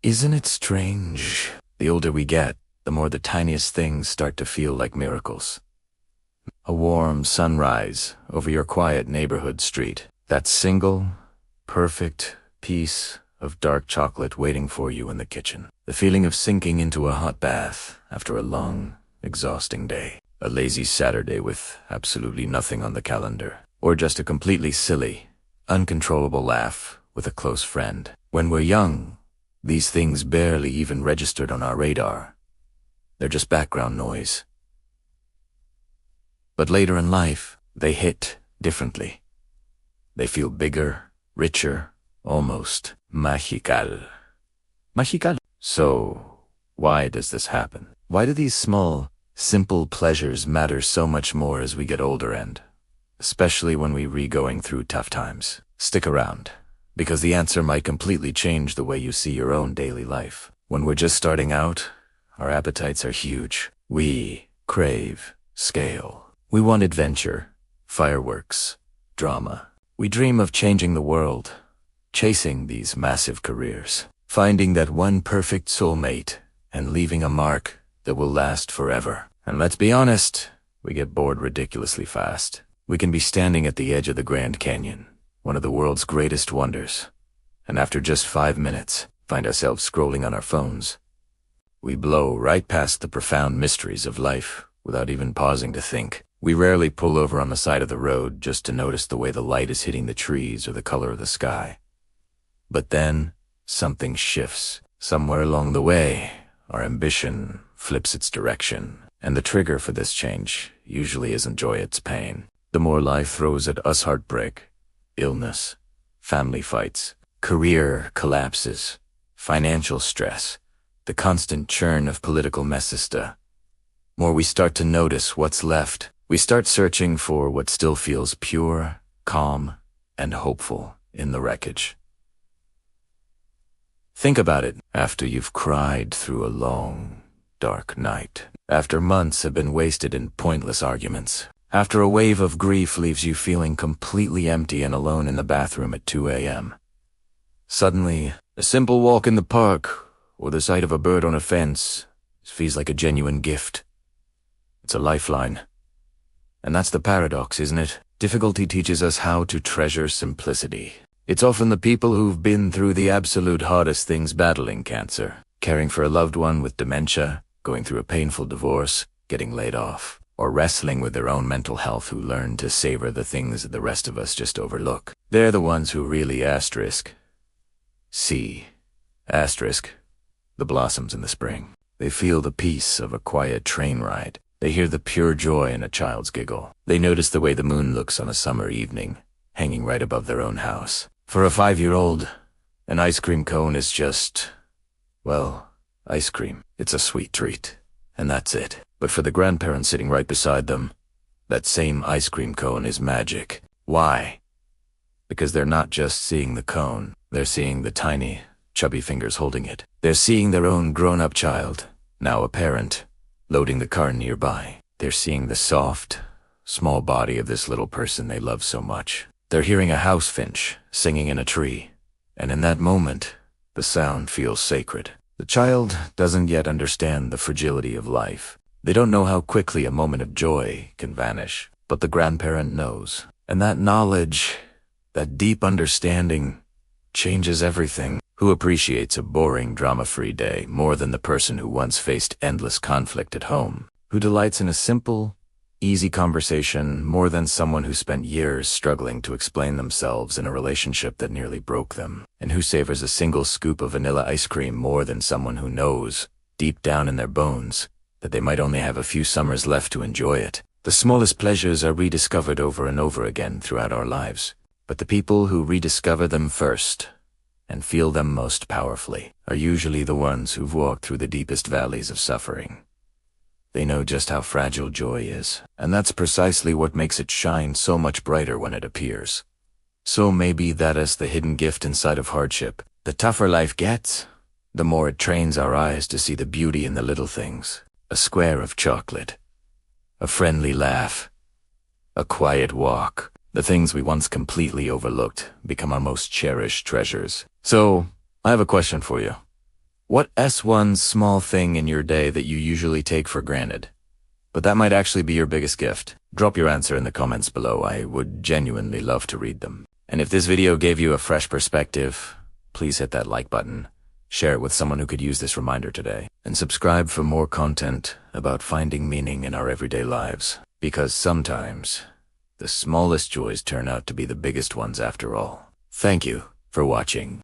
Isn't it strange? The older we get, the more the tiniest things start to feel like miracles. A warm sunrise over your quiet neighborhood street. That single, perfect piece of dark chocolate waiting for you in the kitchen. The feeling of sinking into a hot bath after a long, exhausting day. A lazy Saturday with absolutely nothing on the calendar. Or just a completely silly, uncontrollable laugh with a close friend. When we're young, these things barely even registered on our radar. They're just background noise. But later in life, they hit differently. They feel bigger, richer, almost magical. Magical. So, why does this happen? Why do these small, simple pleasures matter so much more as we get older and especially when we're going through tough times? Stick around, because the answer might completely change the way you see your own daily life. When we're just starting out, our appetites are huge. We crave scale. We want adventure, fireworks, drama. We dream of changing the world, chasing these massive careers, finding that one perfect soulmate, and leaving a mark that will last forever. And let's be honest, we get bored ridiculously fast. We can be standing at the edge of the Grand Canyon, one of the world's greatest wonders, and after just 5 minutes, find ourselves scrolling on our phones. We blow right past the profound mysteries of life without even pausing to think. We rarely pull over on the side of the road just to notice the way the light is hitting the trees or the color of the sky. But then, something shifts. Somewhere along the way, our ambition flips its direction, and the trigger for this change usually isn't joy, it's pain. The more life throws at us heartbreak, illness, family fights, career collapses, financial stress, the constant churn of political mesista, more we start to notice what's left. We start searching for what still feels pure, calm, and hopeful in the wreckage. Think about it after you've cried through a long, dark night, after months have been wasted in pointless arguments, after a wave of grief leaves you feeling completely empty and alone in the bathroom at 2 a.m. Suddenly, a simple walk in the park or the sight of a bird on a fence feels like a genuine gift. It's a lifeline. And that's the paradox, isn't it? Difficulty teaches us how to treasure simplicity. It's often the people who've been through the absolute hardest things battling cancer, caring for a loved one with dementia, going through a painful divorce, getting laid off, or wrestling with their own mental health who learn to savor the things that the rest of us just overlook. They're the ones who really see the blossoms in the spring. They feel the peace of a quiet train ride. They hear the pure joy in a child's giggle. They notice the way the moon looks on a summer evening, hanging right above their own house. For a 5-year-old, an ice cream cone is just, well, ice cream. It's a sweet treat, and that's it. But for the grandparents sitting right beside them, that same ice cream cone is magic. Why? Because they're not just seeing the cone, they're seeing the tiny, chubby fingers holding it. They're seeing their own grown-up child, now a parent, loading the car nearby. They're seeing the soft, small body of this little person they love so much. They're hearing a house finch singing in a tree, and in that moment, the sound feels sacred. The child doesn't yet understand the fragility of life. They don't know how quickly a moment of joy can vanish, but the grandparent knows. And that knowledge, that deep understanding, changes everything. Who appreciates a boring, drama-free day more than the person who once faced endless conflict at home? Who delights in a simple, easy conversation more than someone who spent years struggling to explain themselves in a relationship that nearly broke them? And who savors a single scoop of vanilla ice cream more than someone who knows, deep down in their bones, that they might only have a few summers left to enjoy it? The smallest pleasures are rediscovered over and over again throughout our lives, but the people who rediscover them first and feel them most powerfully are usually the ones who've walked through the deepest valleys of suffering. They know just how fragile joy is, and that's precisely what makes it shine so much brighter when it appears. So maybe that is the hidden gift inside of hardship. The tougher life gets, the more it trains our eyes to see the beauty in the little things. A square of chocolate, a friendly laugh, a quiet walk. The things we once completely overlooked become our most cherished treasures. So, I have a question for you. What's one small thing in your day that you usually take for granted, but that might actually be your biggest gift? Drop your answer in the comments below. I would genuinely love to read them. And if this video gave you a fresh perspective, please hit that like button, share it with someone who could use this reminder today, and subscribe for more content about finding meaning in our everyday lives. Because sometimes, the smallest joys turn out to be the biggest ones after all. Thank you for watching.